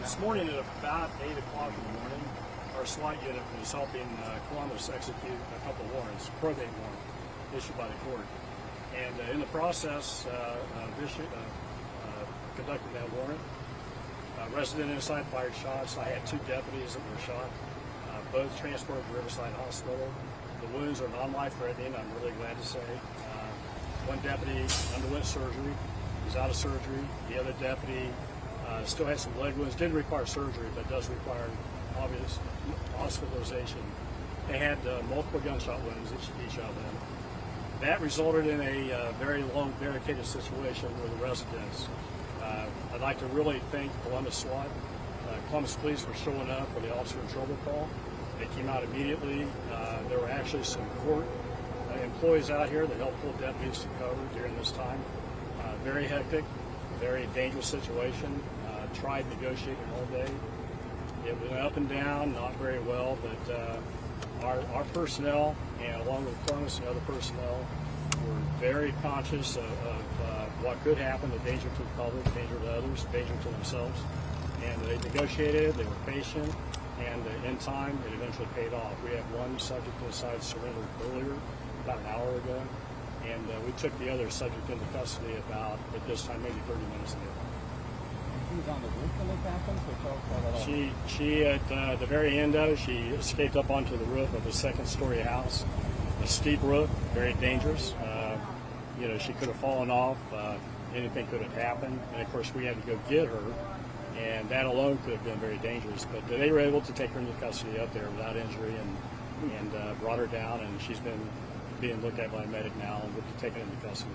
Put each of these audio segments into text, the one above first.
This morning at about 8 o'clock in the morning, our SWAT unit was helping Columbus execute a couple of warrants, probate warrant issued by the court. And in the process conducting that warrant, a resident inside fired shots. I had two deputies that were shot, both transported to Riverside Hospital. The wounds are non-life-threatening, I'm really glad to say. One deputy underwent surgery. He's out of surgery. The other deputy still has some leg wounds. Didn't require surgery, but does require obvious hospitalization. They had multiple gunshot wounds, each of them. That resulted in a very long barricaded situation with the residents. I'd like to really thank Columbus SWAT, Columbus Police for showing up for the officer in trouble call. They came out immediately. There were actually some court employees out here that helped pull deputies to cover during this time. Very hectic, very dangerous situation. Tried negotiating all day. It went up and down, not very well, but our personnel, and along with Columbus and other personnel, were very conscious of what could happen, the danger to the public, danger to others, danger to themselves. And they negotiated, they were patient, and in time, it eventually paid off. We had one subject inside surrendered earlier, about an hour ago, and we took the other subject into custody about, at this time, maybe 30 minutes ago. She was on the roof when this happened, so tell us about that. She at the very end of it, she escaped up onto the roof of a second-story house, a steep roof, very dangerous. She could have fallen off. Anything could have happened, and of course we had to go get her, and that alone could have been very dangerous. But they were able to take her into custody up there without injury, and brought her down, and she's been being looked at by a medic now and will be taken into custody.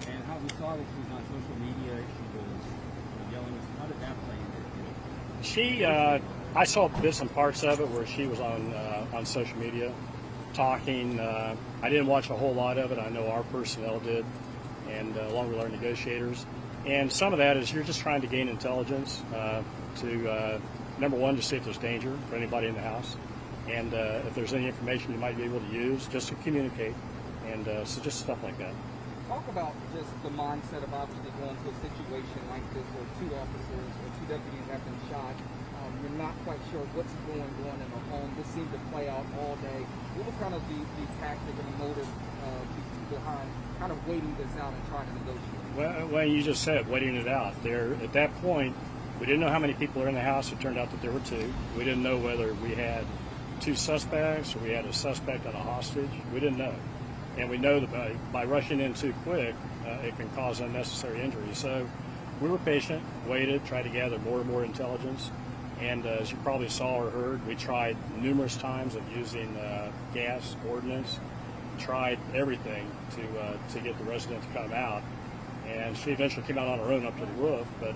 And how we saw that she was on social media, she was yelling. How did that play into it? I saw bits and parts of it where she was on social media, talking. I didn't watch a whole lot of it. I know our personnel did, and along with our negotiators. And some of that is you're just trying to gain intelligence to, number one, to see if there's danger for anybody in the house, and if there's any information you might be able to use just to communicate, and so just stuff like that. Talk about just the mindset of obviously going to a situation like this where two officers or two deputies have been shot. You're not quite sure what's going on in the home. This seemed to play out all day. What was kind of the tactic and the motive behind kind of waiting this out and trying to negotiate? Well, you just said waiting it out. There, at that point, we didn't know how many people were in the house. It turned out that there were two. We didn't know whether we had two suspects or we had a suspect and a hostage. We didn't know. And we know that by rushing in too quick, it can cause unnecessary injury. So we were patient, waited, tried to gather more and more intelligence. And as you probably saw or heard, we tried numerous times of using gas, ordnance, tried everything to get the resident to come out. And she eventually came out on her own up to the roof, but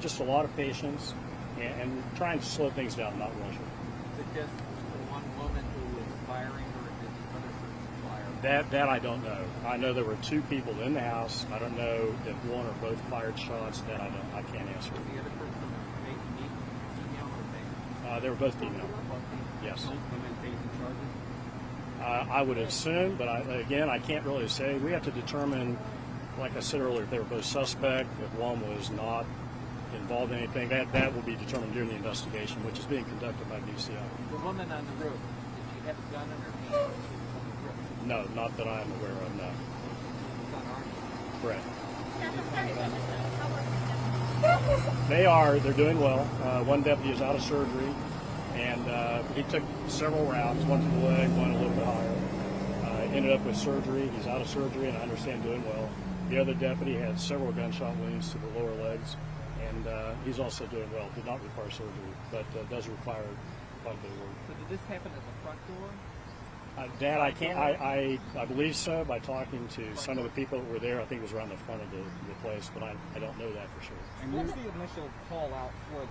just a lot of patience and trying to slow things down, not rush it. Is it just the one woman who was firing, or did the other person fire? That I don't know. I know there were two people in the house. I don't know if one or both fired shots. That I can't answer. Was the other person female or male? They were both female. Yes. Women facing charges? I would assume, but again, I can't really say. We have to determine, like I said earlier, if they were both suspect, if one was not involved in anything. That will be determined during the investigation, which is being conducted by DCI. The woman on the roof, did she have a gun in her hand? No, not that I'm aware of, no. Correct. They're doing well. One deputy is out of surgery, and he took several rounds, one to the leg, one a little bit higher. Ended up with surgery. He's out of surgery, and I understand doing well. The other deputy had several gunshot wounds to the lower legs, and he's also doing well. Did not require surgery, but does require quite a bit of work. So did this happen at the front door? That I can't. I believe so by talking to some of the people that were there. I think it was around the front of the place, but I don't know that for sure. And what was the initial call out for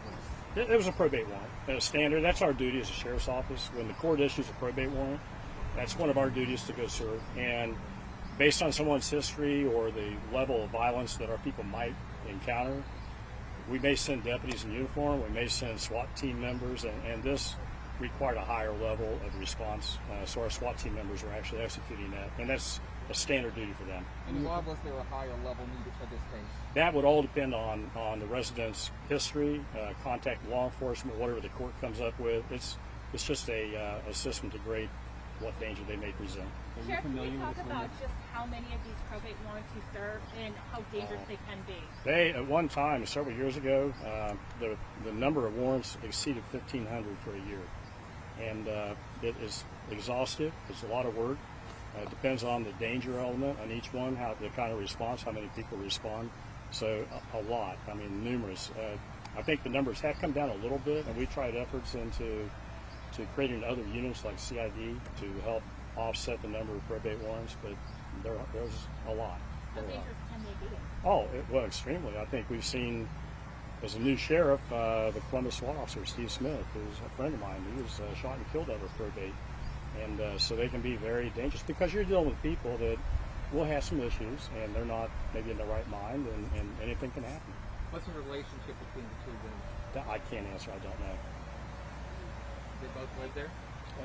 this? It was a probate warrant. Standard. That's our duty as a sheriff's office. When the court issues a probate warrant, that's one of our duties to go serve. And based on someone's history or the level of violence that our people might encounter, we may send deputies in uniform. We may send SWAT team members, and this required a higher level of response. So our SWAT team members are actually executing that, and that's a standard duty for them. And why was there a higher level needed for this case? That would all depend on the resident's history, contact law enforcement, whatever the court comes up with. It's just a system to grade what danger they may present. Sheriff, can we talk about just how many of these probate warrants you serve and how dangerous they can be? They, at one time, several years ago, the number of warrants exceeded 1,500 for a year. And it is exhaustive. It's a lot of work. It depends on the danger element on each one, how the kind of response, how many people respond. So a lot. I mean, numerous. I think the numbers have come down a little bit, and we tried efforts into creating other units like CID to help offset the number of probate warrants, but there's a lot. How dangerous can they be? Oh, well, extremely. I think we've seen, as a new sheriff, the Columbus SWAT officer, Steve Smith, who's a friend of mine, he was shot and killed over probate. And so they can be very dangerous because you're dealing with people that will have some issues and they're not maybe in the right mind, and anything can happen. What's the relationship between the two of them? That I can't answer. I don't know. They both live there?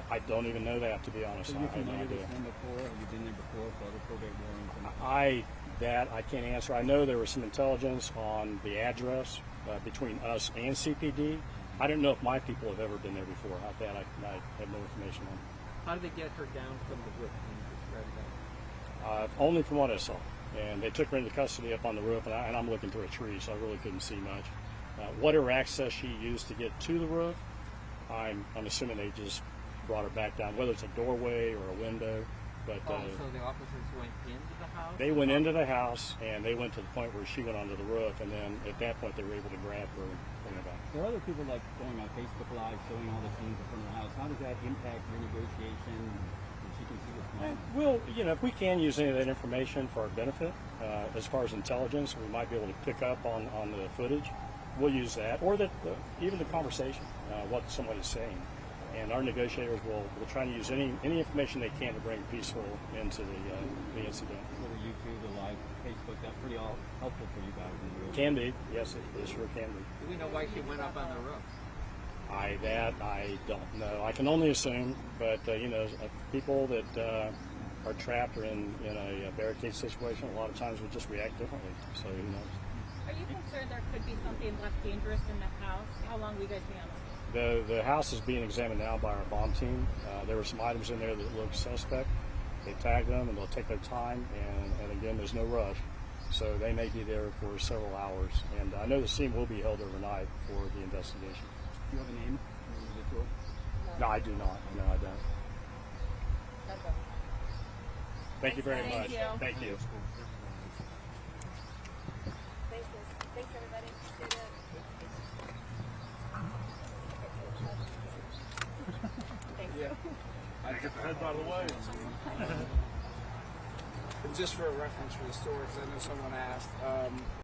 I don't even know that, to be honest. So I you're have no familiar idea. with them before? Have you been there before for other probate warrants? I can't answer. I know there was some intelligence on the address between us and CPD. I don't know if my people have ever been there before. I have no information on. How did they get her down from the roof? Can you describe that? Only from what I saw. And they took her into custody up on the roof, and I'm looking through a tree, so I really couldn't see much. Whatever access she used to get to the roof, I'm assuming they just brought her back down, whether it's a doorway or a window. But so the officers went into the house? they went into the house, and they went to the point where she went onto the roof, and then at that point they were able to grab her and bring her back. There are other people like going on Facebook Live, showing all the scenes in front of the house. How does that impact your negotiation? And she can see what's going on. Well, if we can use any of that information for our benefit, as far as intelligence, we might be able to pick up on the footage. We'll use that, or even the conversation, what somebody's saying. And our negotiators will try to use any information they can to bring peaceful into the incident. Whether YouTube, the live Facebook, that's pretty all helpful for you guys. Can be, yes, it sure can be. Do we know why she went up on the roof? I don't know. I can only assume, but people that are trapped or in a barricade situation, a lot of times would just react differently. So who knows? Are you concerned there could be something less dangerous in the house? How long will you guys be on this? The house is being examined now by our bomb team. There were some items in there that look suspect. They tagged them, and they'll take their time. And again, there's no rush, so they may be there for several hours. And I know the scene will be held overnight for the investigation. Do you have a name? No, I do not. No, I don't. Thank you very much. You. Thank you. Thanks, everybody. Thank you. I get the head by the way. And just for a reference for the story, because I know someone asked,